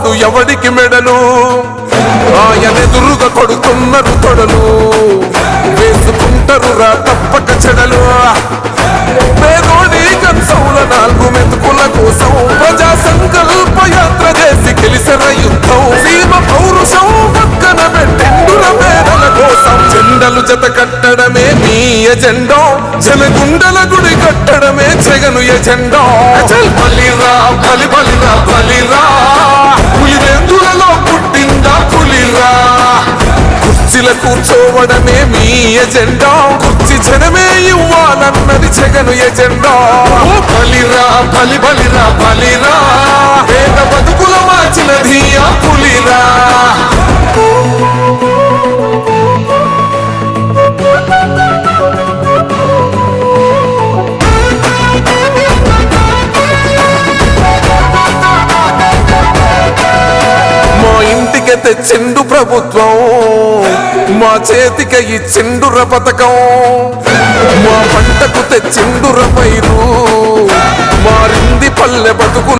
పోడు ఎవడికి మెడలు ఆయనెదురుగా కొడుతున్నారు తొడలు వేసుకుంటారు రా తప్పక చెడలు పేదోడి కంచౌల 4 మెతుకుల కోసం ప్రజా సంకల్ప యాత్ర చేసి గెలిసిన యుద్ధం సీమ పౌరుషం పక్కన పెట్టిండుల పేదల కోసం జెండలు జత కట్టడమే మీ ఎజెండో జనగుండల గుడి కట్టడమే జగను ఎజెండో బలిరా బలి బలిరా బలిరా పులివెందులలో పుట్టిందా పులిరా కుర్చీల కూర్చోవడమే మీ ఎజెండా కుర్చీ జనమే ఇవ్వాలన్నది జగను ఎజెండా బలిరా బలి బలిరా బలిరా పేద బతుకుల మార్చినది ఆ పులిరా తెచ్చిండు ప్రభుత్వం మా చేతికి ఇచ్చిండుర పథకం మా పంటకు తెచ్చిండుర పైరు మారింది పల్లె బతుకు